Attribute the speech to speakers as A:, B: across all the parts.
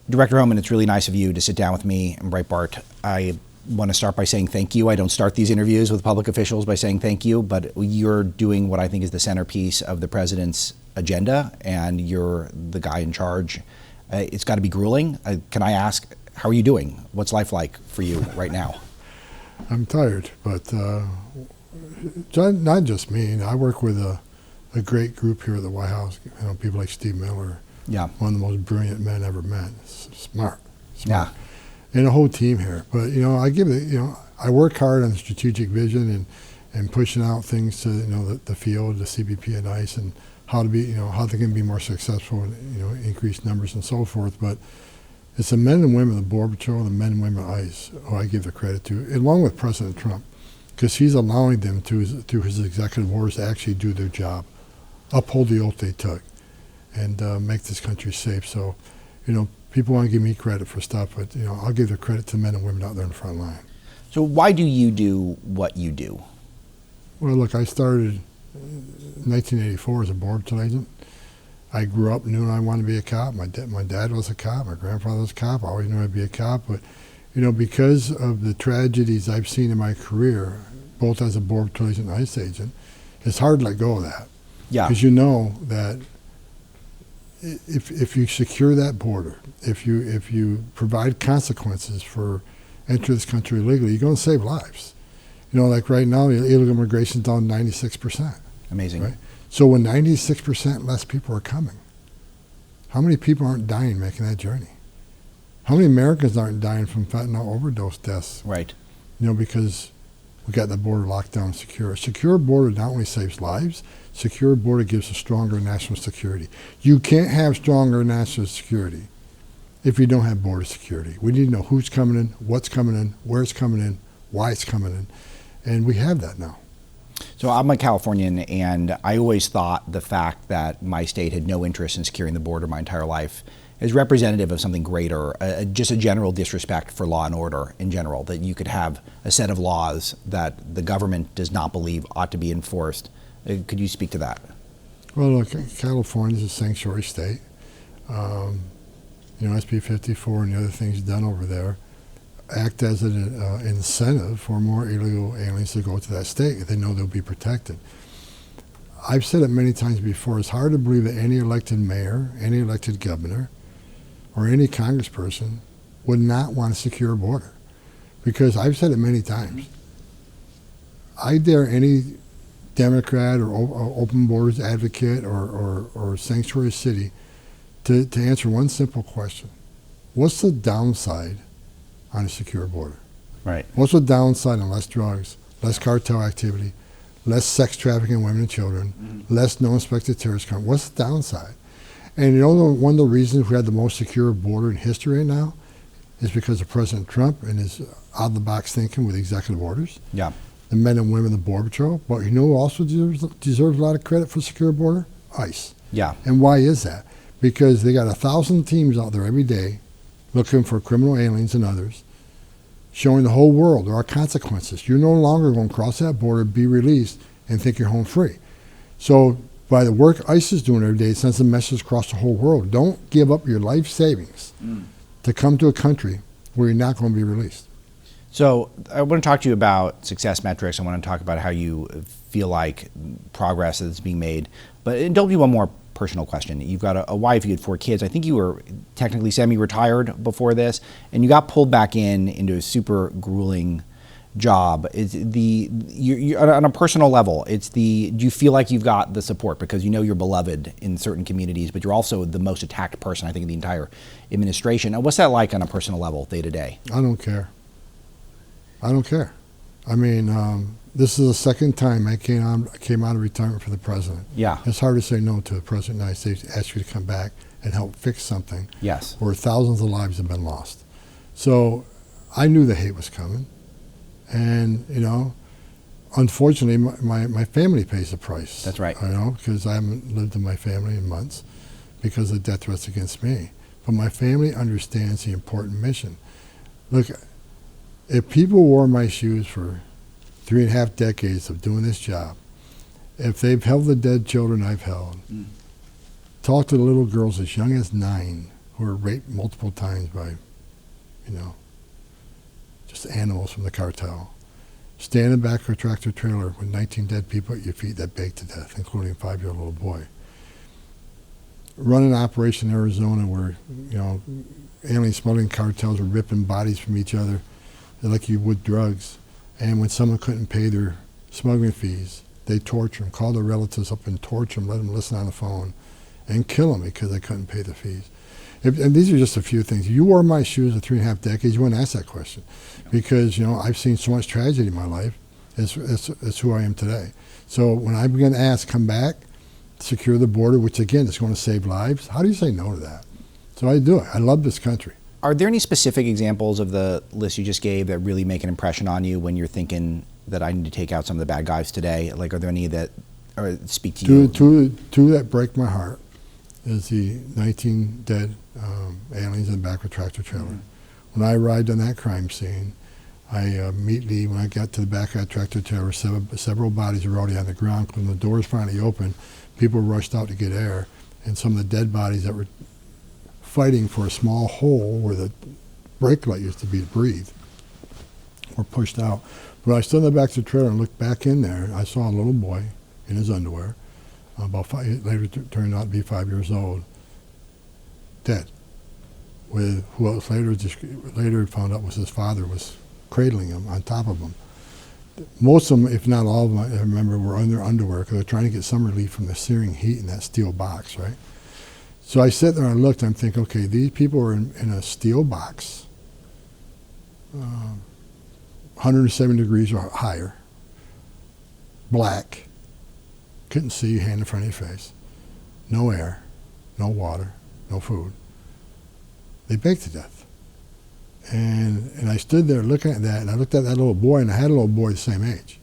A: Director Homan, it's really nice of you to sit down with me and Breitbart. I want to start by saying thank you. I don't start these interviews with public officials by saying thank you, but you're doing what I think is the centerpiece of the president's agenda, and you're the guy in charge. It's got to be grueling. Can I ask, how are you doing? What's life like for you right now?
B: I'm tired, but not just me. I work with a great group here at the White House. You know, people like Steve Miller.
A: Yeah.
B: One of the most brilliant men ever met. Smart.
A: Yeah.
B: And a whole team here. But, you know, I work hard on the strategic vision and pushing out things to, you know, the field, the CBP and ICE, and how they can be more successful and, you know, increase numbers and so forth. But it's the men and women of the Border Patrol and the men and women of ICE who I give the credit to, along with President Trump, because he's allowing them through his executive orders to actually do their job, uphold the oath they took, and make this country safe. So, you know, people want to give me credit for stuff, but, you know, I'll give the credit to men and women out there in the front line.
A: So why do you do what you do?
B: Well, look, I started in 1984 as a Border Patrol agent. I grew up knowing I wanted to be a cop. My dad was a cop. My grandfather was a cop. I always knew I'd be a cop. But, you know, because of the tragedies I've seen in my career, both as a Border Patrol agent and ICE agent, it's hard to let go of that.
A: Yeah.
B: Because you know that if you secure that border, if you provide consequences for entering this country illegally, you're going to save lives. You know, like right now, illegal immigration is down 96%.
A: Amazing.
B: Right? So when 96% less people are coming, how many people aren't dying making that journey? How many Americans aren't dying from fentanyl overdose deaths?
A: Right.
B: You know, because we got the border locked down secure. A secure border not only saves lives, secure border gives us stronger national security. You can't have stronger national security if you don't have border security. We need to know who's coming in, what's coming in, where it's coming in, why it's coming in, and we have that now.
A: So I'm a Californian, and I always thought the fact that my state had no interest in securing the border my entire life is representative of something greater, just a general disrespect for law and order in general, that you could have a set of laws that the government does not believe ought to be enforced. Could you speak to that?
B: Well, look, California is a sanctuary state. You know, SB 54 and the other things done over there act as an incentive for more illegal aliens to go to that state if they know they'll be protected. I've said it many times before, it's hard to believe that any elected mayor, any elected governor, or any congressperson would not want to secure a border. Because I've said it many times. I dare any Democrat or open borders advocate or sanctuary city to answer one simple question. What's the downside on a secure border?
A: Right.
B: What's the downside on less drugs, less cartel activity, less sex trafficking of women and children, less no-inspected terrorist crime? What's the downside? And you know, one of the reasons we have the most secure border in history right now is because of President Trump and his out-of-the-box thinking with executive orders.
A: Yeah.
B: The men and women of the Border Patrol. But you know who also deserves a lot of credit for secure border? ICE.
A: Yeah.
B: And why is that? Because they got 1,000 teams out there every day looking for criminal aliens and others, showing the whole world there are consequences. You're no longer going to cross that border, be released, and think you're home free. So by the work ICE is doing every day, it sends a message across the whole world. Don't give up your life savings to come to a country where you're not going to be released.
A: So I want to talk to you about success metrics. I want to talk about how you feel like progress is being made. But don't be one more personal question. You've got a wife, you had 4 kids. I think you were technically semi-retired before this, and you got pulled back into a super grueling job. On a personal level, do you feel like you've got the support? Because you know you're beloved in certain communities, but you're also the most attacked person, I think, in the entire administration. What's that like on a personal level, day to day?
B: I don't care. I don't care. I mean, this is the second time I came out of retirement for the president.
A: Yeah.
B: It's hard to say no to the president of the United States, ask you to come back and help fix something.
A: Yes.
B: Where thousands of lives have been lost. So I knew the hate was coming. And, you know, unfortunately, my family pays the price.
A: That's right.
B: You know, because I haven't lived in my family in months because of death threats against me. But my family understands the important mission. Look, if people wore my shoes for 3.5 decades of doing this job, if they've held the dead children I've held, talk to the little girls as young as 9 who who were raped multiple times by, just animals from the cartel. Stand in the back of a tractor trailer with 19 dead people at your feet that baked to death, including a 5-year-old little boy. Run an operation in Arizona where, alien smuggling cartels were ripping bodies from each other like you would drugs. And when someone couldn't pay their smuggling fees, they torture them, call their relatives up and torture them, let them listen on the phone, and kill them because they couldn't pay the fees. And these are just a few things. You wore my shoes in 3.5 decades, you wouldn't ask that question. Because, I've seen so much tragedy in my life. It's who I am today. So when I began to ask, come back, secure the border, which again is going to save lives, how do you say no to that? So I do it. I love this country.
A: Are there any specific examples of the list you just gave that really make an impression on you when you're thinking that I need to take out some of the bad guys today? Like, are there any that speak to you?
B: Two that break my heart is the 19 dead aliens in the back of a tractor trailer. Mm-hmm. When I arrived on that crime scene, I immediately, when I got to the back of that tractor trailer, several bodies were already on the ground. When the doors finally opened, people rushed out to get air, and some of the dead bodies that were fighting for a small hole where the brake light used to be to breathe were pushed out. But I stood in the back of the trailer and looked back in there, and I saw a little boy in his underwear, later turned out to be 5 years old, dead. With who else later found out was his father was cradling him on top of him. Most of them, if not all of them, I remember, were in their underwear because they're trying to get some relief from the searing heat in that steel box, right? So I sit there and I looked, and I'm thinking, okay, these people are in a steel box, 170 degrees or higher, black, couldn't see your hand in front of your face, no air, no water, no food. They baked to death. And I stood there looking at that, and I looked at that little boy, and I had a little boy the same age.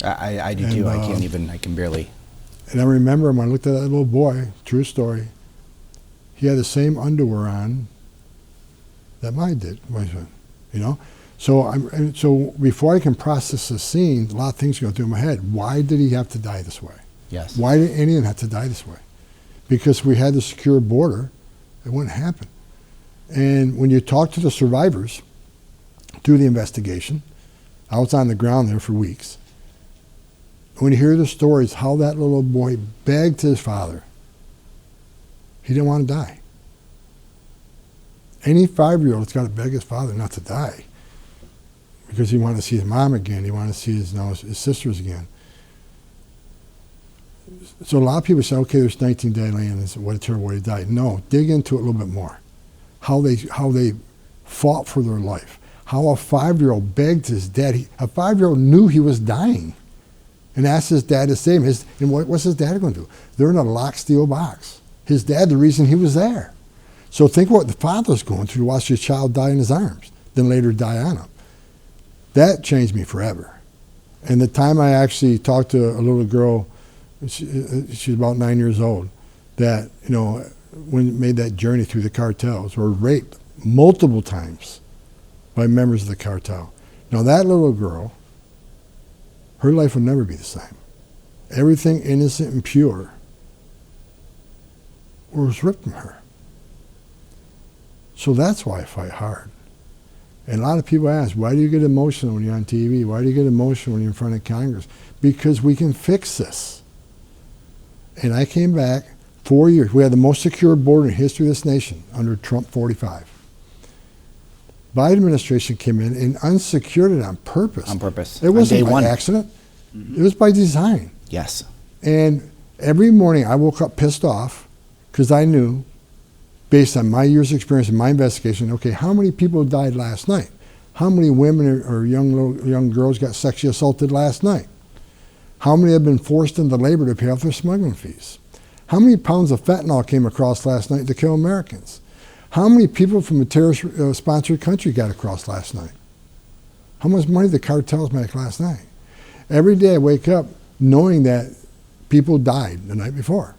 A: I do too. I can barely.
B: And I remember when I looked at that little boy, true story, he had the same underwear on that mine did, So before I can process the scene, a lot of things go through my head. Why did he have to die this way?
A: Yes.
B: Why did any of them have to die this way? Because we had the secure border, it wouldn't happen. And when you talk to the survivors through the investigation, I was on the ground there for weeks. When you hear the stories, how that little boy begged his father, he didn't want to die. Any 5-year-old's got to beg his father not to die because he wanted to see his mom again. He wanted to see his sisters again. So a lot of people say, okay, there's 19 dead aliens. What a terrible way to die. No, dig into it a little bit more. How they fought for their life. How a 5-year-old begged his dad. A 5-year-old knew he was dying and asked his dad to save him. And what's his dad going to do? They're in a locked steel box. His dad, the reason he was there. So think what the father's going through to watch his child die in his arms, then later die on him. That changed me forever. And the time I actually talked to a little girl, she's about 9 years old, that, when made that journey through the cartels, were raped multiple times by members of the cartel. Now that little girl, her life will never be the same. Everything innocent and pure was ripped from her. So that's why I fight hard. And a lot of people ask, why do you get emotional when you're on TV? Why do you get emotional when you're in front of Congress? Because we can fix this. And I came back 4 years. We had the most secure border in the history of this nation under Trump 45. Biden administration came in and unsecured it on purpose.
A: On purpose.
B: It wasn't by accident. Mm-hmm. It was by design.
A: Yes.
B: And every morning I woke up pissed off because I knew, based on my years of experience and my investigation, okay, how many people died last night? How many women or young girls got sexually assaulted last night? How many have been forced into labor to pay off their smuggling fees? How many pounds of fentanyl came across last night to kill Americans? How many people from a terrorist-sponsored country got across last night? How much money did the cartels make last night? Every day I wake up knowing that people died the night before.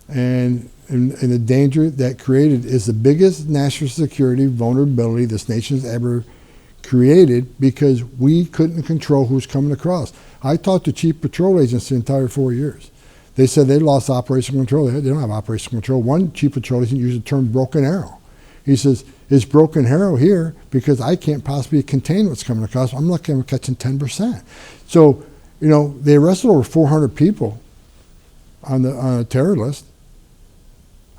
B: And the danger that created is the biggest national security vulnerability this nation's ever created because we couldn't control who's coming across. I talked to chief patrol agents the entire 4 years. They said they lost operational control. They don't have operational control. One chief of patrol used the term broken arrow. He says, it's broken arrow here because I can't possibly contain what's coming across. I'm looking at catching 10%. So, you know, they arrested over 400 people on a terror list.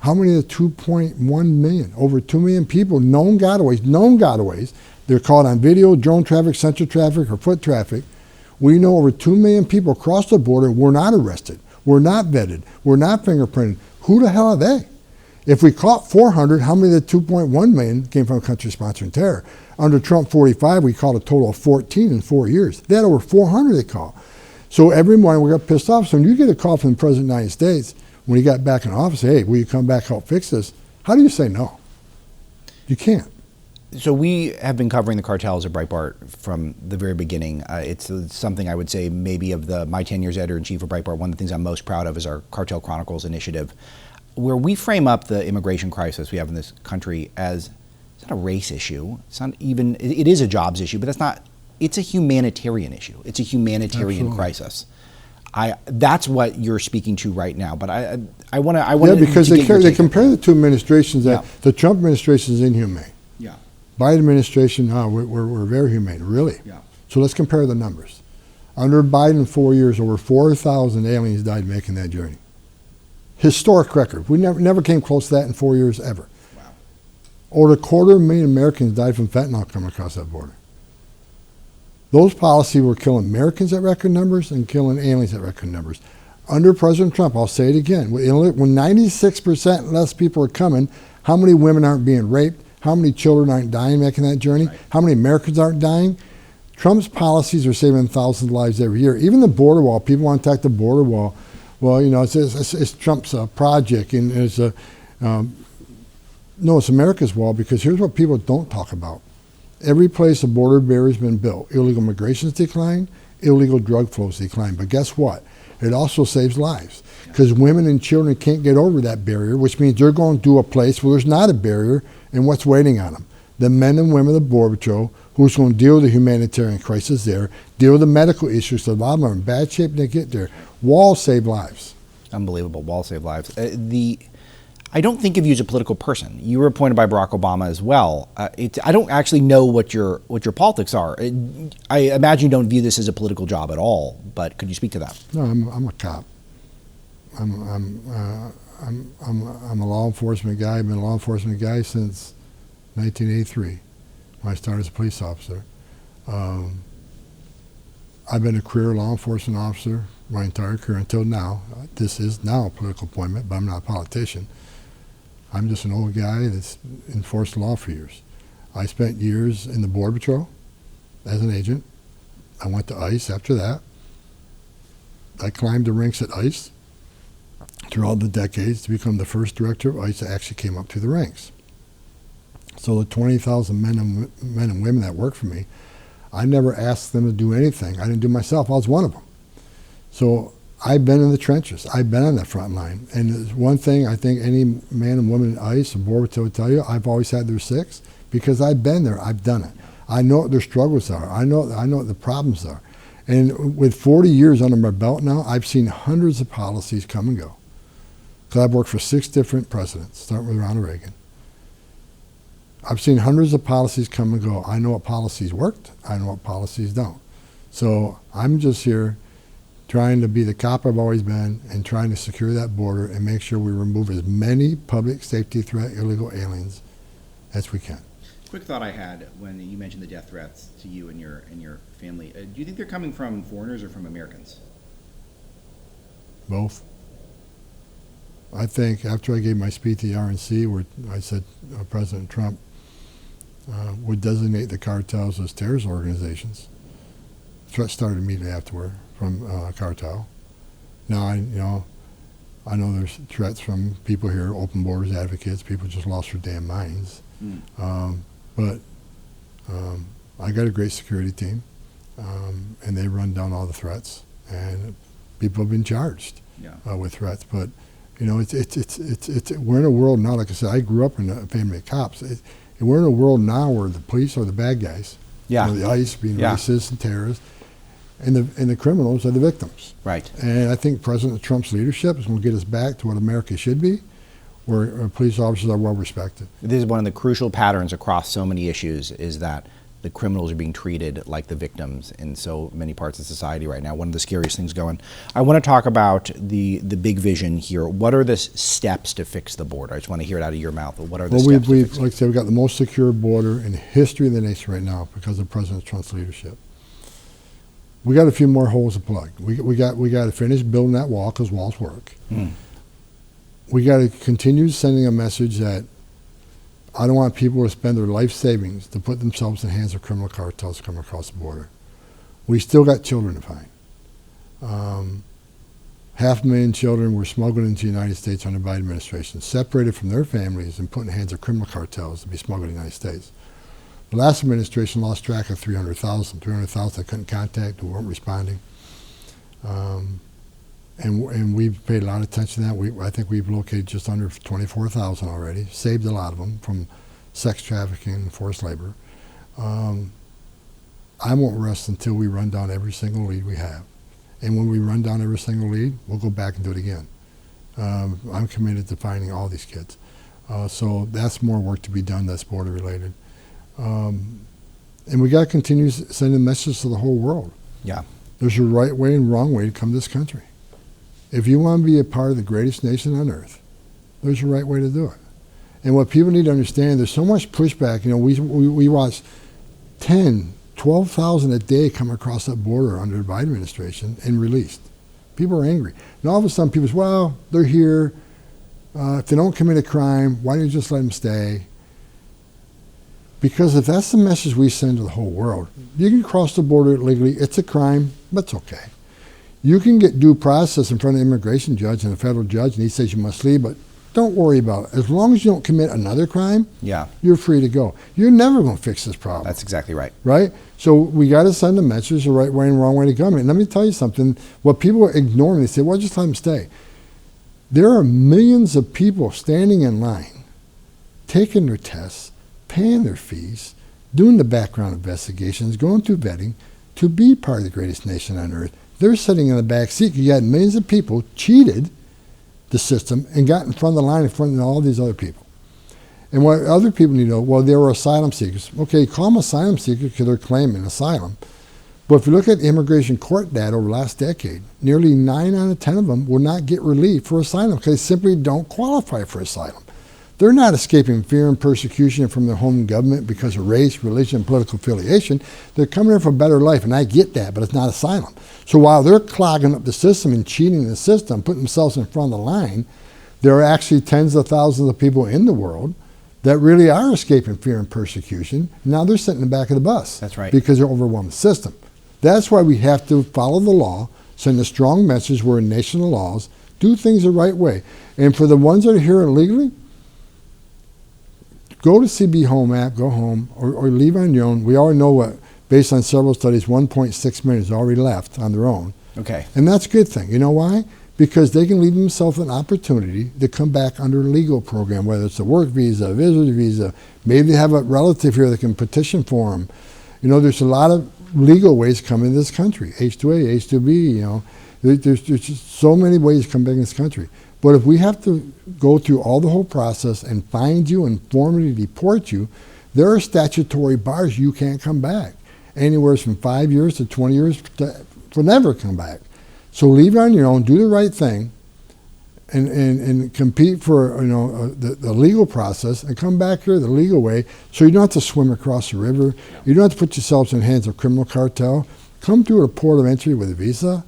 B: How many of the 2.1 million? Over 2 million people, known gotaways. They're caught on video, drone traffic, sensor traffic, or foot traffic. We know over 2 million people across the border were not arrested, were not vetted, were not fingerprinted. Who the hell are they? If we caught 400, how many of the 2.1 million came from a country sponsoring terror? Under Trump 45, we caught a total of 14 in 4 years. They had over 400 they caught. So every morning we got pissed off. So when you get a call from the President of the United States, when he got back in office, hey, will you come back help fix this? How do you say no? You can't.
A: So we have been covering the cartels at Breitbart from the very beginning. It's something I would say maybe of my 10 years editor-in-chief of Breitbart, one of the things I'm most proud of is our Cartel Chronicles initiative, where we frame up the immigration crisis we have in this country as it's not a race issue. It's not even, it is a jobs issue, but that's not, it's a humanitarian issue. It's a humanitarian crisis. That's what you're speaking to right now. But I want to.
B: Yeah, because they compare the two administrations. That the Trump administration is inhumane.
A: Yeah.
B: Biden administration, we're very humane, really.
A: Yeah.
B: So let's compare the numbers. Under Biden, 4 years, over 4,000 aliens died making that journey. Historic record. We never came close to that in 4 years ever.
A: Wow.
B: Over 250,000 Americans died from fentanyl coming across that border. Those policies were killing Americans at record numbers and killing aliens at record numbers. Under President Trump, I'll say it again, when 96% less people are coming, how many women aren't being raped? How many children aren't dying making that journey?
A: Right.
B: How many Americans aren't dying? Trump's policies are saving thousands of lives every year. Even the border wall, people want to attack the border wall. Well, you know, it's Trump's project, and it's no, it's America's wall, because here's what people don't talk about. Every place a border barrier's been built, illegal migration's declined, illegal drug flows declined. But guess what? It also saves lives, because women and children can't get over that barrier, which means they're going to a place where there's not a barrier, and what's waiting on them? The men and women of the Border Patrol, who's going to deal with the humanitarian crisis there, deal with the medical issues. So a lot of them are in bad shape when they get there. Walls save lives.
A: Unbelievable. Walls save lives. I don't think of you as a political person. You were appointed by Barack Obama as well. I don't actually know what your politics are. I imagine you don't view this as a political job at all. But could you speak to that?
B: No, I'm a cop. I'm a law enforcement guy. I've been a law enforcement guy since 1983, when I started as a police officer. I've been a career law enforcement officer my entire career until now. This is now a political appointment, but I'm not a politician. I'm just an old guy that's enforced law for years. I spent years in the Border Patrol as an agent. I went to ICE after that. I climbed the ranks at ICE throughout the decades to become the first director of ICE that actually came up through the ranks. So the 20,000 men and women that work for me, I never asked them to do anything. I didn't do myself. I was one of them. So I've been in the trenches. I've been on the front line. And there's one thing I think any man and woman in ICE or Border Patrol will tell you, I've always had their six, because I've been there. I've done it. I know what their struggles are. I know what the problems are. And with 40 years under my belt now, I've seen hundreds of policies come and go. Because I've worked for 6 different presidents, starting with Ronald Reagan. I've seen hundreds of policies come and go. I know what policies worked. I know what policies don't. So I'm just here trying to be the cop I've always been and trying to secure that border and make sure we remove as many public safety threat illegal aliens as we can.
A: Quick thought I had when you mentioned the death threats to you and your family. Do you think they're coming from foreigners or from Americans?
B: Both. I think after I gave my speech to the RNC, where I said President Trump would designate the cartels as terrorist organizations, threats started immediately afterward from cartel. Now I know there's threats from people here, open borders advocates, people just lost their damn minds. But I got a great security team, and they run down all the threats, and people have been charged with threats. But you know, we're in a world now. Like I said, I grew up in a family of cops. We're in a world now where the police are the bad guys.
A: Yeah.
B: You know, the ICE being racist and terrorists. and the criminals are the victims.
A: Right.
B: And I think President Trump's leadership is going to get us back to what America should be, where police officers are well respected.
A: This is one of the crucial patterns across so many issues, is that the criminals are being treated like the victims in so many parts of society right now. One of the scariest things going. I want to talk about the big vision here. What are the steps to fix the border? I just want to hear it out of your mouth. What are the steps to fix it?
B: Like I said, we've got the most secure border in the history of the nation right now because of President Trump's leadership. We got a few more holes to plug. We got to finish building that wall because walls work. We got to continue sending a message that I don't want people to spend their life savings to put themselves in the hands of criminal cartels coming across the border. We still got children to find. 500,000 children were smuggled into the United States under the Biden administration, separated from their families and put in the hands of criminal cartels to be smuggled to the United States. The last administration lost track of 300,000 they couldn't contact, who weren't responding. And we've paid a lot of attention to that. I think we've located just under 24,000 already, saved a lot of them from sex trafficking and forced labor. I won't rest until we run down every single lead we have. And when we run down every single lead, we'll go back and do it again. I'm committed to finding all these kids. So that's more work to be done that's border related. And we got to continue sending messages to the whole world.
A: Yeah.
B: There's a right way and wrong way to come to this country. If you want to be a part of the greatest nation on earth, there's a right way to do it. And what people need to understand, there's so much pushback. You know, we watch 10, 12,000 a day come across that border under the Biden administration and released. People are angry. And all of a sudden people say, well, they're here. If they don't commit a crime, why don't you just let them stay? Because if that's the message we send to the whole world, you can cross the border illegally, it's a crime, but it's okay. You can get due process in front of an immigration judge and a federal judge, and he says you must leave, but don't worry about it. As long as you don't commit another crime, you're free to go. You're never going to fix this problem.
A: That's exactly right.
B: Right? So we got to send a message the right way and wrong way to come. And let me tell you something. What people ignore when they say, well, just let them stay. There are millions of people standing in line, taking their tests, paying their fees, doing the background investigations, going through vetting to be part of the greatest nation on earth. They're sitting in the back seat. You had millions of people cheated the system and got in front of the line in front of all these other people. And what other people need to know, well, they were asylum seekers. Okay, call them asylum seekers because they're claiming asylum. But if you look at immigration court data over the last decade, nearly 9 out of 10 of them will not get relief for asylum because they simply don't qualify for asylum. They're not escaping fear and persecution from their home government because of race, religion, and political affiliation. They're coming here for a better life, and I get that, but it's not asylum. So while they're clogging up the system and cheating the system, putting themselves in front of the line, there are actually tens of thousands of people in the world that really are escaping fear and persecution. Now they're sitting in the back of the bus.
A: That's right.
B: Because they're overwhelmed the system. That's why we have to follow the law, send a strong message, we're a nation of laws, do things the right way. And for the ones that are here illegally, go to CB Home app, go home, or leave on your own. We already know what, based on several studies, 1.6 million has already left on their own.
A: Okay.
B: And that's a good thing. You know why? Because they can leave themselves an opportunity to come back under a legal program, whether it's a work visa, a visitor visa. Maybe they have a relative here that can petition for them. You know, there's a lot of legal ways to come into this country. H-2A, H-2B, you know. There's just so many ways to come back in this country. But if we have to go through all the whole process and find you and formally deport you, there are statutory bars you can't come back. Anywhere from 5 years to 20 years for never come back. So leave it on your own, do the right thing, and compete for the legal process and come back here the legal way so you don't have to swim across the river. You don't have to put yourselves in the hands of criminal cartel. Come through a port of entry with a visa.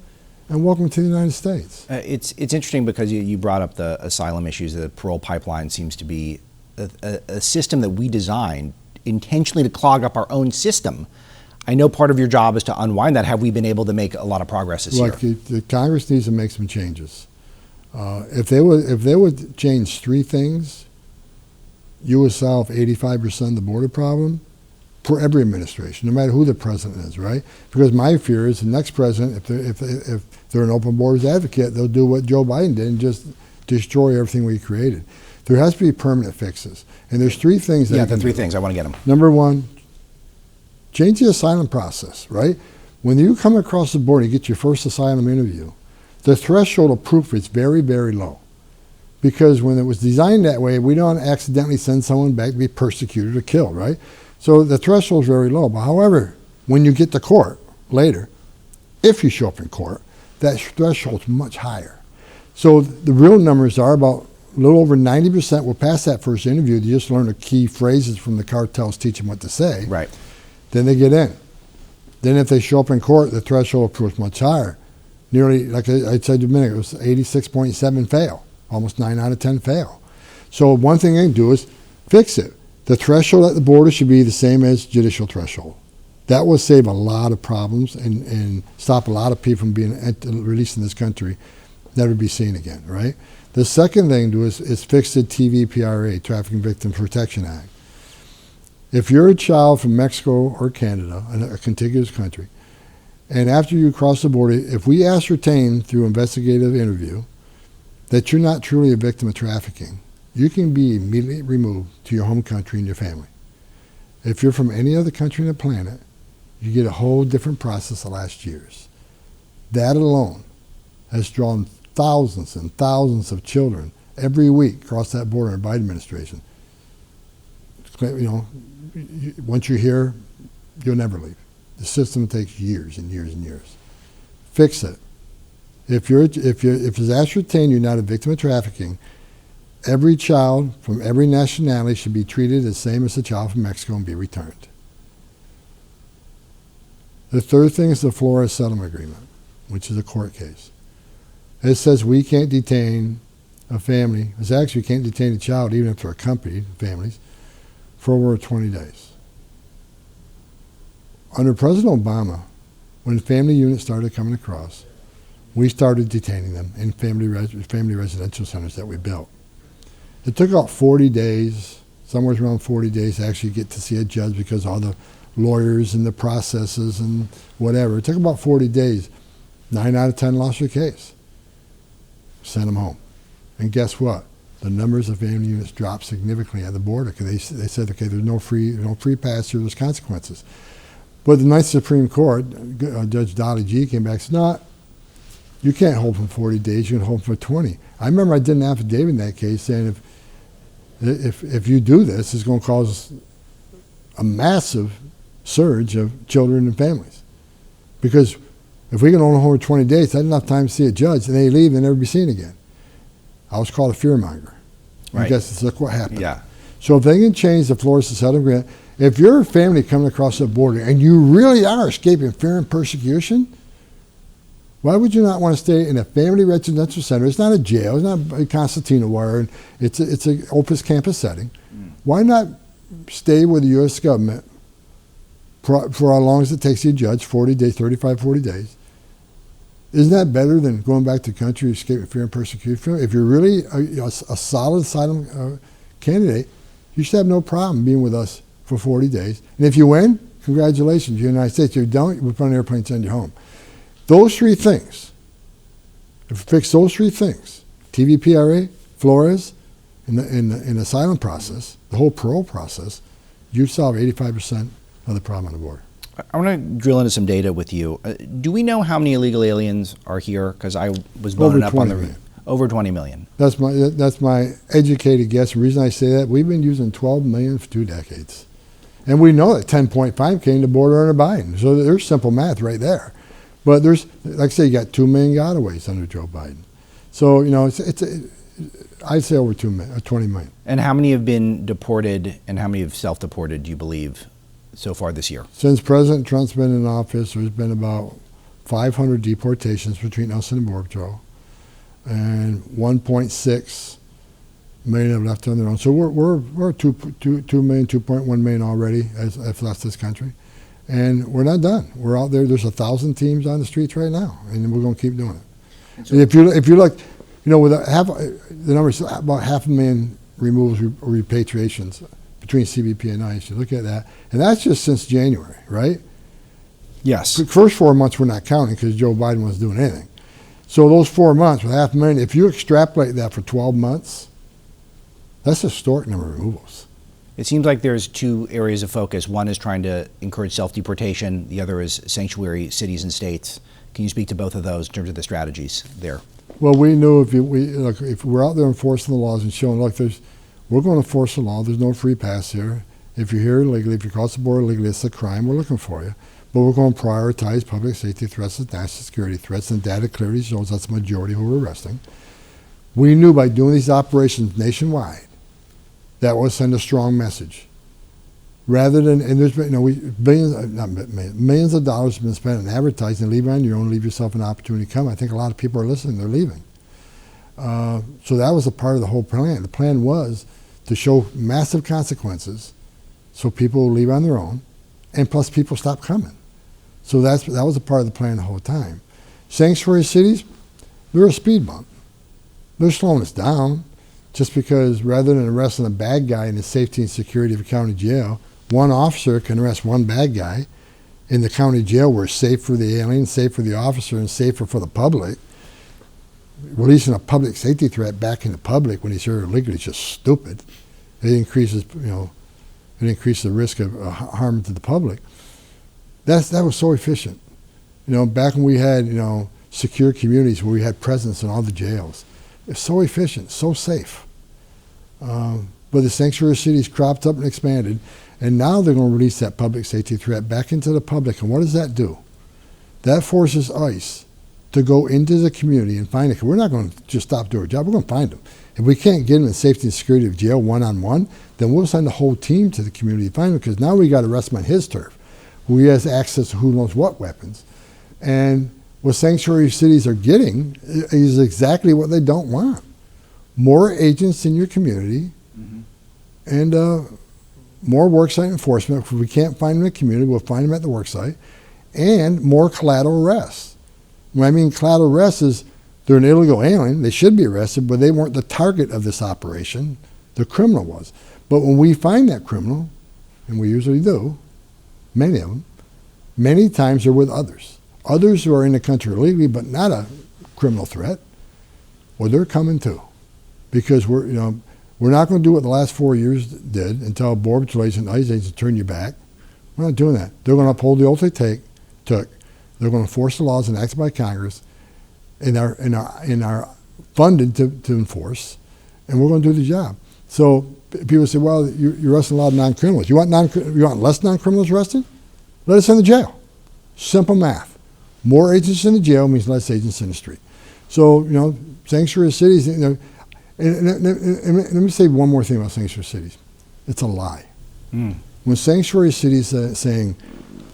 B: And welcome to the United States.
A: It's interesting because you brought up the asylum issues. The parole pipeline seems to be a system that we designed intentionally to clog up our own system. I know part of your job is to unwind that. Have we been able to make a lot of progress this year?
B: The Congress needs to make some changes. If they would change 3 things, you would solve 85% of the border problem. For every administration, no matter who the president is, right? Because my fear is the next president, if they're an open borders advocate, they'll do what Joe Biden did and just destroy everything we created. There has to be permanent fixes. And there's 3 things that
A: the 3 things, I want to get them.
B: Number 1, change the asylum process, right? When you come across the border and get your first asylum interview, the threshold of proof is very, very low. Because when it was designed that way, we don't accidentally send someone back to be persecuted or killed, right? So the threshold is very low. But however, when you get to court later, if you show up in court, that threshold is much higher. So the real numbers are about a little over 90% will pass that first interview. They just learn the key phrases from the cartels, teach them what to say.
A: Right.
B: Then they get in. Then if they show up in court, the threshold of proof is much higher. Nearly, like I said a minute, it was 86.7 fail. Almost 9 out of 10 fail. So one thing they can do is fix it. The threshold at the border should be the same as judicial threshold. That will save a lot of problems and stop a lot of people from being released in this country, never be seen again, right? The second thing to do is fix the TVPRA, Trafficking Victims Protection Act. If you're a child from Mexico or Canada, a contiguous country, and after you cross the border, if we ascertain through investigative interview that you're not truly a victim of trafficking, you can be immediately removed to your home country and your family. If you're from any other country on the planet, you get a whole different process the last years. That alone has drawn thousands and thousands of children every week across that border in the Biden administration. You know, once you're here, you'll never leave. The system takes years and years and years. Fix it. If it's ascertained you're not a victim of trafficking, every child from every nationality should be treated the same as a child from Mexico and be returned. The third thing is the Flores Settlement Agreement, which is a court case. It says we can't detain a family. It's actually we can't detain a child, even if they're accompanied families, for over 20 days. Under President Obama, when family units started coming across, we started detaining them in family residential centers that we built. It took about 40 days, somewhere around 40 days, to actually get to see a judge because all the lawyers and the processes and whatever. It took about 40 days. 9 out of 10 lost their case. Sent them home. And guess what? The numbers of family units dropped significantly at the border because they said, okay, there's no free pass here, there's consequences. But the Ninth Supreme Court, Judge Dolly G came back and said, no, you can't hold them for 40 days, you can hold them for 20. I remember I did an affidavit in that case saying if you do this, it's going to cause a massive surge of children and families. Because if we can only hold 20 days, that's enough time to see a judge, and they leave and never be seen again. I was called a fearmonger.
A: Right.
B: I guess look what happened.
A: Yeah.
B: So if they can change the Flores Settlement Agreement, if you're a family coming across the border and you really are escaping fear and persecution, why would you not want to stay in a family residential center? It's not a jail. It's not a Constantina wire. It's an Opus campus setting. Why not stay with the U.S. government for as long as it takes you a judge, 40 days, 35, 40 days? Isn't that better than going back to the country, escaping fear and persecution? If you're really a solid asylum candidate, you should have no problem being with us for 40 days. And if you win, congratulations, you're in the United States. If you don't, we'll put an airplane and send you home. Those three things, if you fix those three things, TVPRA, Flores, in the asylum process, the whole parole process, you'd solve 85% of the problem on the border.
A: I want to drill into some data with you. Do we know how many illegal aliens are here? Because I was blown up on the over 20 million.
B: That's my educated guess. The reason I say that, we've been using 12 million for 2 decades. And we know that 10.5 came to border under Biden. So there's simple math right there. But there's, like I say, you got 2 million gotaways under Joe Biden. So, you know, I'd say over 20 million.
A: And how many have been deported and how many have self-deported, do you believe, so far this year?
B: Since President Trump's been in office, there's been about 500 deportations between us and the Border Patrol. And 1.6 million have left on their own. So we're 2 million, 2.1 million already have left this country. And we're not done. We're out there. There's 1,000 teams on the streets right now, and we're going to keep doing it. And if you look, you know, with the numbers about 500,000 removals or repatriations between CBP and ICE, you look at that, and that's just since January, right?
A: Yes.
B: The first 4 months we're not counting because Joe Biden wasn't doing anything. So those 4 months with 500,000, if you extrapolate that for 12 months, that's a historic number of removals.
A: It seems like there's two areas of focus. One is trying to encourage self-deportation. The other is sanctuary cities and states. Can you speak to both of those in terms of the strategies there?
B: Well, we knew if we're out there enforcing the laws and showing, look, we're going to enforce the law. There's no free pass here. If you're here illegally, if you cross the border illegally, it's a crime. We're looking for you. But we're going to prioritize public safety threats and national security threats, and data clearly shows that's the majority who we're arresting. We knew by doing these operations nationwide that would send a strong message. Rather than, and there's been, millions of dollars have been spent on advertising. Leave on your own, leave yourself an opportunity to come. I think a lot of people are listening, they're leaving. So that was a part of the whole plan. The plan was to show massive consequences so people will leave on their own, and plus people stop coming. So that was a part of the plan the whole time. Sanctuary cities, they're a speed bump. They're slowing us down just because rather than arresting a bad guy in the safety and security of a county jail, one officer can arrest one bad guy in the county jail where it's safe for the alien, safe for the officer, and safer for the public. Releasing a public safety threat back in the public when he's here illegally is just stupid. It increases, it increases the risk of harm to the public. That was so efficient. Back when we had, secure communities where we had presence in all the jails. It's so efficient, so safe. But the sanctuary cities cropped up and expanded, and now they're going to release that public safety threat back into the public. And what does that do? That forces ICE to go into the community and find it. We're not going to just stop doing our job. We're going to find them. If we can't get them in safety and security of jail one-on-one, then we'll send the whole team to the community to find them, because now we got to arrest him on his turf, where he has access to who knows what weapons. And what sanctuary cities are getting is exactly what they don't want. More agents in your community, and more worksite enforcement. If we can't find them in the community, we'll find them at the worksite, and more collateral arrests. When I mean collateral arrests is they're an illegal alien, they should be arrested, but they weren't the target of this operation. The criminal was. But when we find that criminal, and we usually do, many of them, many times they're with others. Others who are in the country illegally but not a criminal threat, well, they're coming too. Because we're not going to do what the last 4 years did and tell Border Patrol agents and ICE agents to turn you back. We're not doing that. They're going to uphold the oath they took. They're going to enforce the laws enacted by Congress and are funded to enforce, and we're going to do the job. So people say, well, you're arresting a lot of non-criminals. You want less non-criminals arrested? Let us in the jail. Simple math. More agents in the jail means less agents in the street. So, sanctuary cities, and let me say one more thing about sanctuary cities. It's a lie. When sanctuary cities are saying,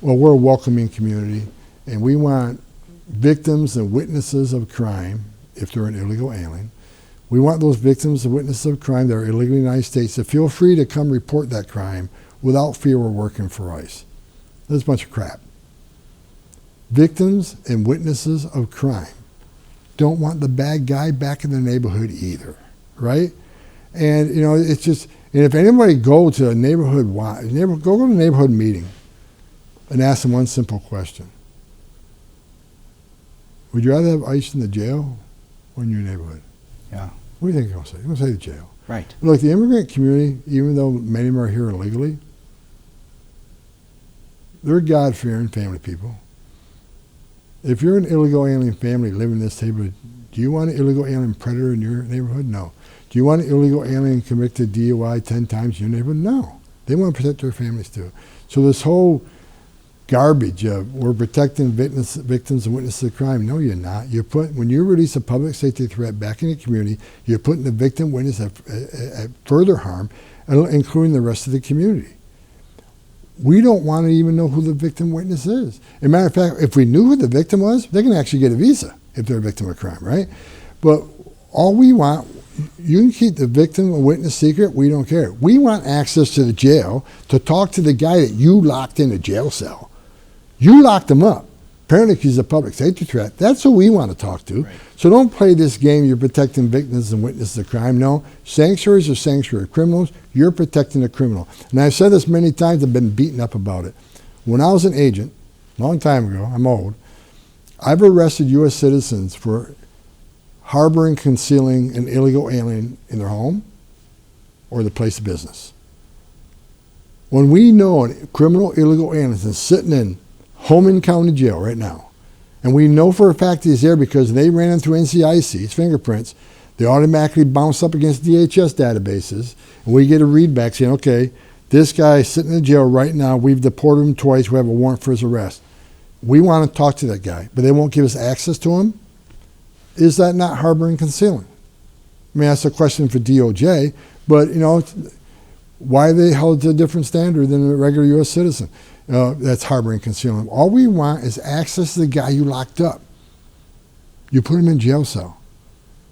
B: well, we're a welcoming community, and we want victims and witnesses of crime, if they're an illegal alien, we want those victims and witnesses of crime that are illegally in the United States to feel free to come report that crime without fear we're working for ICE. That's a bunch of crap. Victims and witnesses of crime don't want the bad guy back in their neighborhood either, right? And it's just, and if anybody go to a go to a neighborhood meeting and ask them one simple question: would you rather have ICE in the jail or in your neighborhood?
A: Yeah.
B: What do you think they're going to say? They're going to say the jail.
A: Right.
B: Look, the immigrant community, even though many of them are here illegally, they're God-fearing family people. If you're an illegal alien family living in this neighborhood, do you want an illegal alien predator in your neighborhood? No. Do you want an illegal alien convicted DUI 10 times in your neighborhood? No. They want to protect their families too. So this whole garbage of we're protecting victims and witnesses of crime. No, you're not. When you release a public safety threat back in the community, you're putting the victim witness at further harm, including the rest of the community. We don't want to even know who the victim witness is. As a matter of fact, if we knew who the victim was, they can actually get a visa if they're a victim of crime, right? But all we want, you can keep the victim or witness secret, we don't care. We want access to the jail to talk to the guy that you locked in a jail cell. You locked him up. Apparently he's a public safety threat. That's who we want to talk to. Right. So don't play this game, you're protecting victims and witnesses of crime. No, sanctuaries are sanctuary criminals. You're protecting a criminal. And I've said this many times, I've been beaten up about it. When I was an agent, a long time ago, I'm old, I've arrested U.S. citizens for harboring, concealing an illegal alien in their home or the place of business. When we know a criminal illegal alien is sitting in Homan County Jail right now, and we know for a fact he's there because they ran him through NCIC, his fingerprints, they automatically bounce up against DHS databases, and we get a read back saying, okay, this guy is sitting in jail right now, we've deported him twice, we have a warrant for his arrest. We want to talk to that guy, but they won't give us access to him. Is that not harboring and concealing? I mean, that's a question for DOJ, but, why are they held to a different standard than a regular U.S. citizen? That's harboring and concealing. All we want is access to the guy you locked up. You put him in jail cell.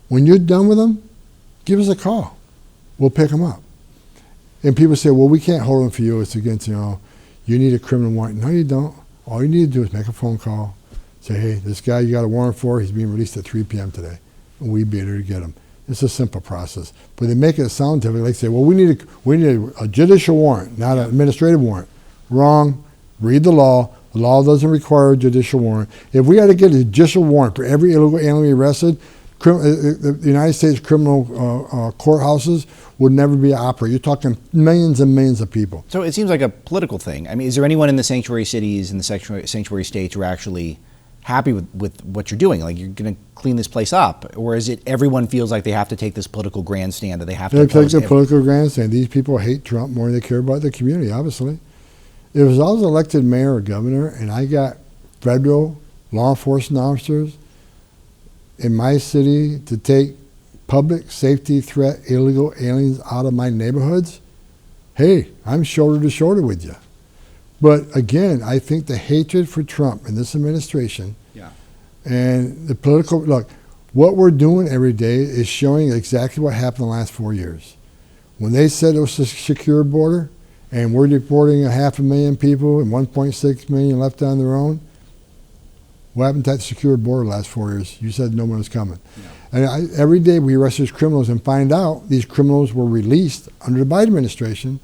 B: When you're done with him, give us a call. We'll pick him up. And people say, well, we can't hold him for you. It's against, you need a criminal warrant. No, you don't. All you need to do is make a phone call. Say, hey, this guy you got a warrant for, he's being released at 3 p.m. today. And we'd be there to get him. It's a simple process. But they make it sound difficult. They say, well, we need a judicial warrant, not an administrative warrant. Wrong. Read the law. The law doesn't require a judicial warrant. If we had to get a judicial warrant for every illegal alien we arrested, the United States criminal courthouses would never be operated. You're talking millions and millions of people.
A: So it seems like a political thing. I mean, is there anyone in the sanctuary cities and the sanctuary states who are actually happy with what you're doing? Like, you're going to clean this place up? Or is it everyone feels like they have to take this political grandstand that they have to
B: take the political grandstand. These people hate Trump more than they care about the community, obviously. If I was elected mayor or governor and I got federal law enforcement officers in my city to take public safety threat illegal aliens out of my neighborhoods, hey, I'm shoulder to shoulder with you. But again, I think the hatred for Trump and this administration and the political, look, what we're doing every day is showing exactly what happened in the last 4 years. When they said it was a secure border and we're deporting 500,000 people and 1.6 million left on their own, what happened to that secure border the last 4 years? You said no one was coming. Yeah. And every day we arrest these criminals and find out these criminals were released under the Biden administration.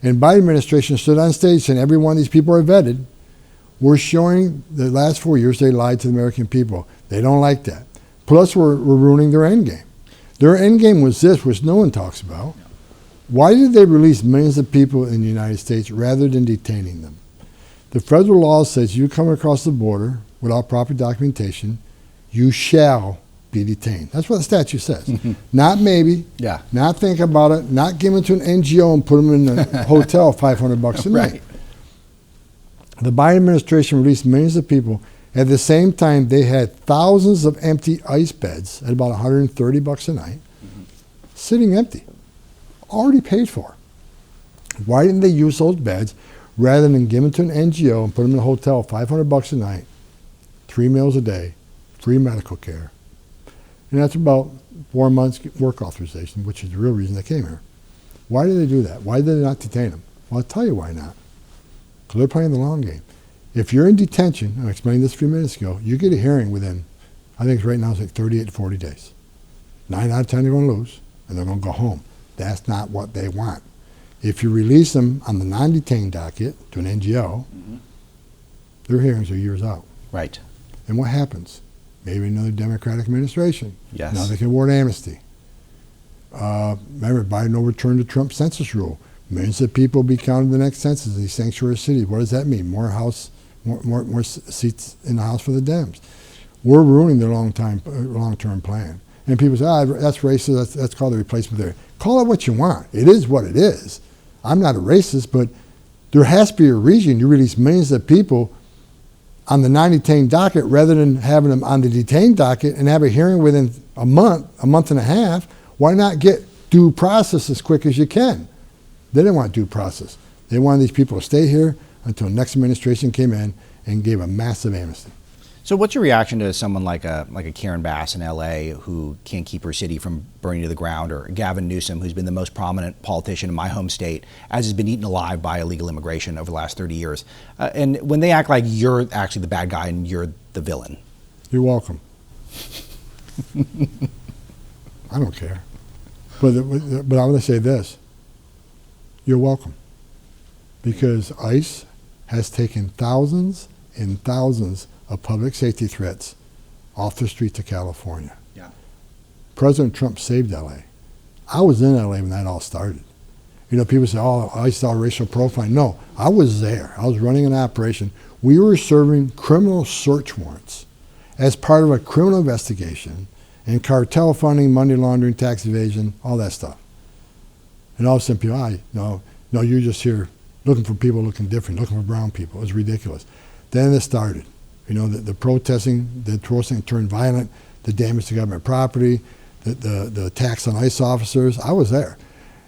B: And Biden administration stood on stage saying every one of these people are vetted. We're showing the last 4 years they lied to the American people. They don't like that. Plus we're ruining their end game. Their end game was this, which no one talks about. Yeah. Why did they release millions of people in the United States rather than detaining them? The federal law says you come across the border without proper documentation, you shall be detained. That's what the statute says. Not maybe, not think about it, not give them to an NGO and put them in a hotel $500 a night. Right. The Biden administration released millions of people. At the same time, they had thousands of empty ICE beds at about $130 a night, sitting empty, already paid for. Why didn't they use those beds rather than give them to an NGO and put them in a hotel $500 a night, 3 meals a day, free medical care? And that's about 4 months work authorization, which is the real reason they came here. Why did they do that? Why did they not detain them? Well, I'll tell you why not. Because they're playing the long game. If you're in detention, I explained this a few minutes ago, you get a hearing within, I think right now it's like 38 to 40 days. 9 out of 10 they're going to lose, and they're going to go home. That's not what they want. If you release them on the non-detained docket to an NGO, their hearings are years out.
A: Right.
B: And what happens? Maybe another Democratic administration.
A: Yes.
B: Now they can award amnesty. Remember, Biden overturned the Trump census rule. Millions of people be counted in the next census in these sanctuary cities. What does that mean? More seats in the House for the Dems. We're ruining their long-term plan. And people say, that's racist, that's called the replacement theory. Call it what you want. It is what it is. I'm not a racist, but there has to be a reason you release millions of people on the non-detained docket rather than having them on the detained docket and have a hearing within a month and a half. Why not get due process as quick as you can? They didn't want due process. They wanted these people to stay here until the next administration came in and gave a massive amnesty.
A: So what's your reaction to someone like a Karen Bass in LA who can't keep her city from burning to the ground, or Gavin Newsom, who's been the most prominent politician in my home state, as has been eaten alive by illegal immigration over the last 30 years? And when they act like you're actually the bad guy and you're the villain.
B: You're welcome. I don't care. But I'm going to say this. You're welcome. Because ICE has taken thousands and thousands of public safety threats off the streets of California. Yeah. President Trump saved LA. I was in LA when that all started. People say, oh, I saw racial profiling. No, I was there. I was running an operation. We were serving criminal search warrants as part of a criminal investigation and cartel funding, money laundering, tax evasion, all that stuff. And all of a sudden people, no, you're just here looking for people looking different, looking for brown people. It was ridiculous. Then it started. The protesting, the protesting turned violent, the damage to government property, the attacks on ICE officers. I was there.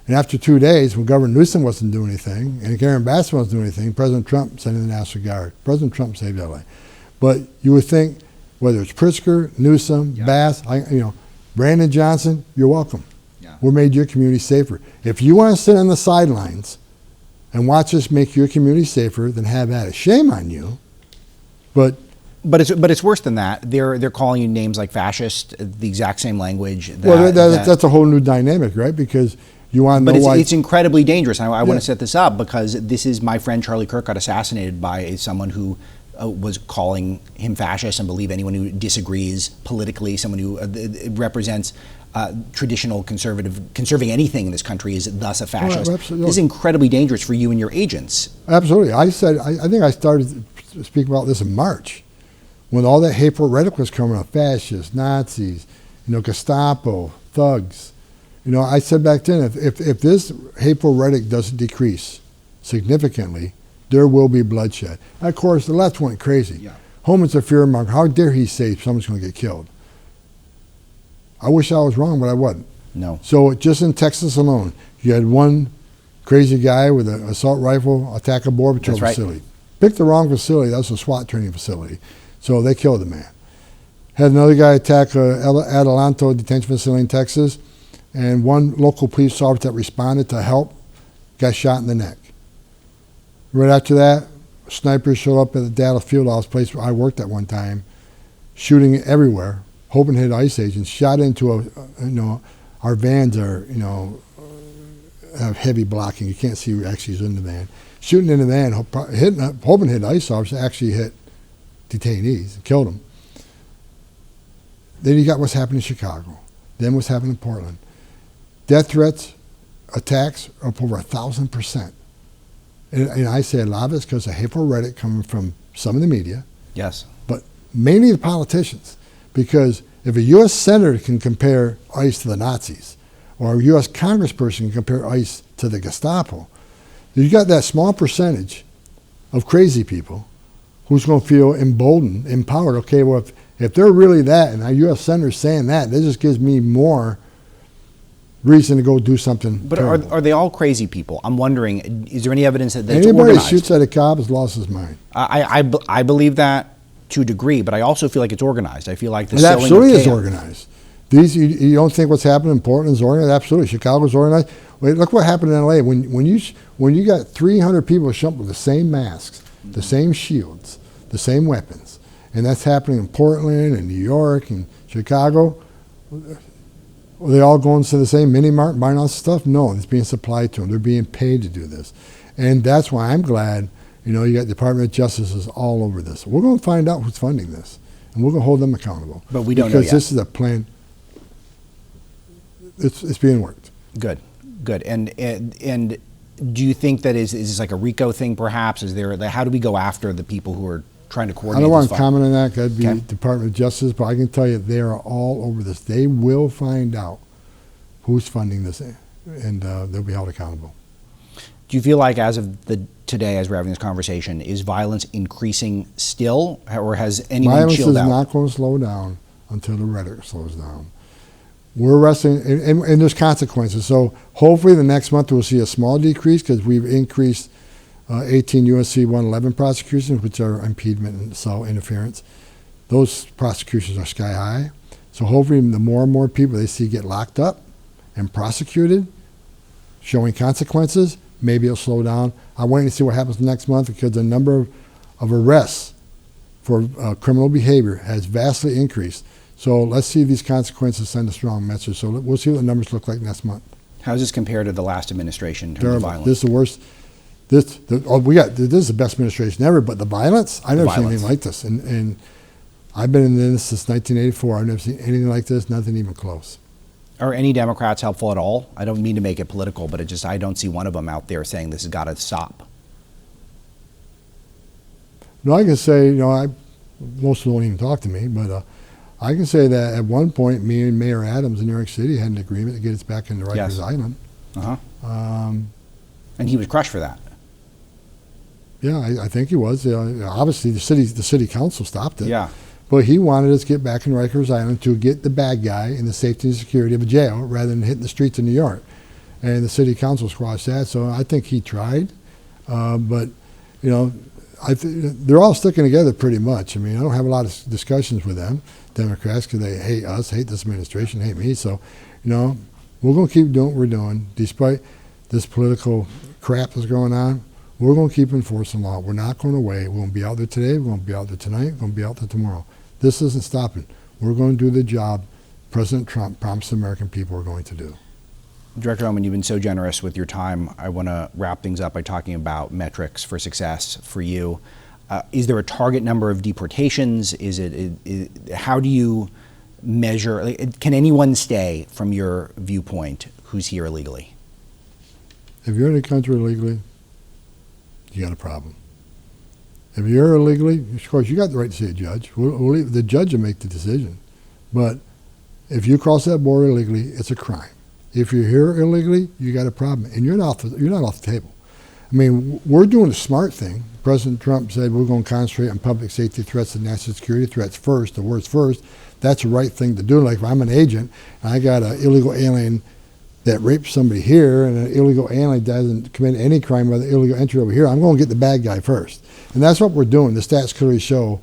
B: And after 2 days, when Governor Newsom wasn't doing anything, and Karen Bass wasn't doing anything, President Trump sent in the National Guard. President Trump saved LA. But you would think, whether it's Pritzker, Newsom, Bass, Brandon Johnson, you're welcome. Yeah. We made your community safer. If you want to sit on the sidelines and watch us make your community safer, then have at it. Shame on you. But
A: it's worse than that. They're calling you names like fascist, the exact same language.
B: That's a whole new dynamic, right? Because you want to know why.
A: It's incredibly dangerous. I want to set this up because this is my friend Charlie Kirk got assassinated by someone who was calling him fascist and believe anyone who disagrees politically, someone who represents traditional conserving anything in this country is thus a fascist.
B: Well, absolutely.
A: This is incredibly dangerous for you and your agents.
B: Absolutely. I think I started speaking about this in March when all that hateful rhetoric was coming up, fascists, Nazis, Gestapo, thugs. I said back then, if this hateful rhetoric doesn't decrease significantly, there will be bloodshed. And of course, the left went crazy. Yeah. Homan's a fearmonger. How dare he say someone's going to get killed? I wish I was wrong, but I wasn't.
A: No.
B: So just in Texas alone, you had one crazy guy with an assault rifle attack a Border Patrol facility. Picked the wrong facility. That was a SWAT training facility. So they killed the man. Had another guy attack Adelanto detention facility in Texas, and one local police officer that responded to help got shot in the neck. Right after that, snipers showed up at the Dallas Field House place where I worked at one time, shooting everywhere, hoping to hit ICE agents, shot into our vans are, have heavy blocking. You can't see who actually is in the van. Shooting in the van, hoping to hit ICE officers, actually hit detainees and killed them. Then you got what's happening in Chicago. Then what's happening in Portland. Death threats, attacks are up over 1,000%. And I say a lot of it's because of hateful rhetoric coming from some of the media.
A: Yes.
B: But mainly the politicians. Because if a U.S. senator can compare ICE to the Nazis, or a U.S. congressperson can compare ICE to the Gestapo, you got that small percentage of crazy people who's going to feel emboldened, empowered. Okay, well, if they're really that, and a U.S. senator's saying that just gives me more reason to go do something.
A: But are they all crazy people? I'm wondering, is there any evidence that it's
B: anybody
A: organized?
B: Anybody shoots at a cop has lost his mind.
A: I believe that to a degree, but I also feel like it's organized. I feel like the
B: it absolutely is organized. You don't think what's happening in Portland is organized? Absolutely. Chicago's organized. Wait, look what happened in L.A. When you got 300 people shot with the same masks, the same shields, the same weapons, and that's happening in Portland and New York and Chicago. Are they all going to the same mini mart buying all this stuff? No, it's being supplied to them. They're being paid to do this. And that's why I'm glad, you got the Department of Justice is all over this. We're going to find out who's funding this, and we're going to hold them accountable.
A: But we don't know yet.
B: Because this is a plan. It's being worked.
A: Good. And do you think that is this like a RICO thing perhaps? How do we go after the people who are trying to coordinate?
B: I don't want to comment on that. That'd be Department of Justice, but I can tell you they are all over this. They will find out who's funding this, and they'll be held accountable.
A: Do you feel like as of today, as we're having this conversation, is violence increasing still, or has anyone chilled out?
B: Violence is not going to slow down until the rhetoric slows down. We're arresting, and there's consequences. So hopefully the next month we'll see a small decrease because we've increased 18 U.S.C. 111 prosecutions, which are impediment and cell interference. Those prosecutions are sky high. So hopefully the more and more people they see get locked up and prosecuted, showing consequences, maybe it'll slow down. I'm waiting to see what happens next month because the number of arrests for criminal behavior has vastly increased. So let's see if these consequences send a strong message. So we'll see what the numbers look like next month.
A: How does this compare to the last administration in terms
B: Terrible.
A: of violence?
B: This is the worst. This is the best administration ever, but the violence, I've never seen anything like this. And I've been in this since 1984. I've never seen anything like this, nothing even close.
A: Are any Democrats helpful at all? I don't mean to make it political, but I don't see one of them out there saying this has got to stop.
B: No, I can say, most of them won't even talk to me, but I can say that at one point, me and Mayor Adams in New York City had an agreement to get us back into Rikers
A: Yes.
B: Island.
A: Uh-huh. And he was crushed for that.
B: Yeah, I think he was. Obviously, the city council stopped it.
A: Yeah.
B: But he wanted us to get back in Rikers Island to get the bad guy in the safety and security of a jail rather than hitting the streets of New York. And the city council squashed that. So I think he tried. But, they're all sticking together pretty much. I mean, I don't have a lot of discussions with them, Democrats, because they hate us, hate this administration, hate me. So, we're going to keep doing what we're doing. Despite this political crap that's going on, we're going to keep enforcing law. We're not going to wait. We're going to be out there today. We're going to be out there tonight. We're going to be out there tomorrow. This isn't stopping. We're going to do the job President Trump promised the American people we're going to do.
A: Director Homan, you've been so generous with your time. I want to wrap things up by talking about metrics for success for you. Is there a target number of deportations? How do you measure? Can anyone stay, from your viewpoint, who's here illegally?
B: If you're in the country illegally, you got a problem. If you're illegally, of course, you got the right to see a judge. The judge will make the decision. But if you cross that border illegally, it's a crime. If you're here illegally, you got a problem, and you're not off the table. I mean, we're doing the smart thing. President Trump said we're going to concentrate on public safety threats and national security threats first, the worst first. That's the right thing to do. Like if I'm an agent, and I got an illegal alien that rapes somebody here, and an illegal alien doesn't commit any crime by the illegal entry over here, I'm going to get the bad guy first. And that's what we're doing. The stats clearly show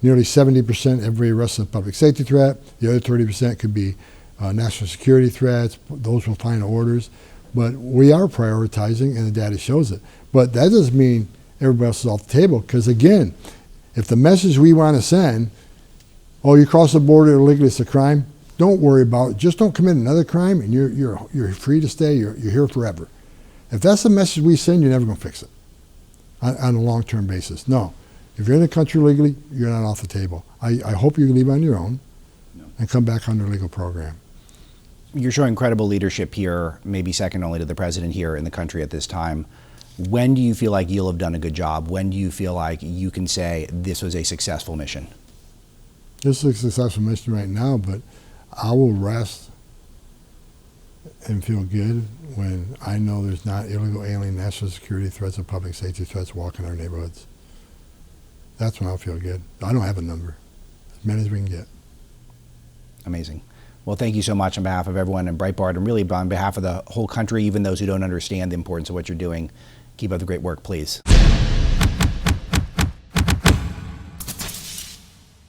B: nearly 70% every arrest is a public safety threat. The other 30% could be national security threats. Those will final orders. But we are prioritizing, and the data shows it. But that doesn't mean everybody else is off the table, because again, if the message we want to send, oh, you cross the border illegally, it's a crime, don't worry about it. Just don't commit another crime, and you're free to stay. You're here forever. If that's the message we send, you're never going to fix it on a long-term basis. No. If you're in the country legally, you're not off the table. I hope you can leave on your own and come back under a legal program.
A: You're showing credible leadership here, maybe second only to the president here in the country at this time. When do you feel like you'll have done a good job? When do you feel like you can say this was a successful mission?
B: This is a successful mission right now, but I will rest and feel good when I know there's not illegal alien, national security threats, or public safety threats walking our neighborhoods. That's when I'll feel good. I don't have a number. As many as we can get.
A: Amazing. Well, thank you so much on behalf of everyone in Breitbart, and really on behalf of the whole country, even those who don't understand the importance of what you're doing. Keep up the great work, please.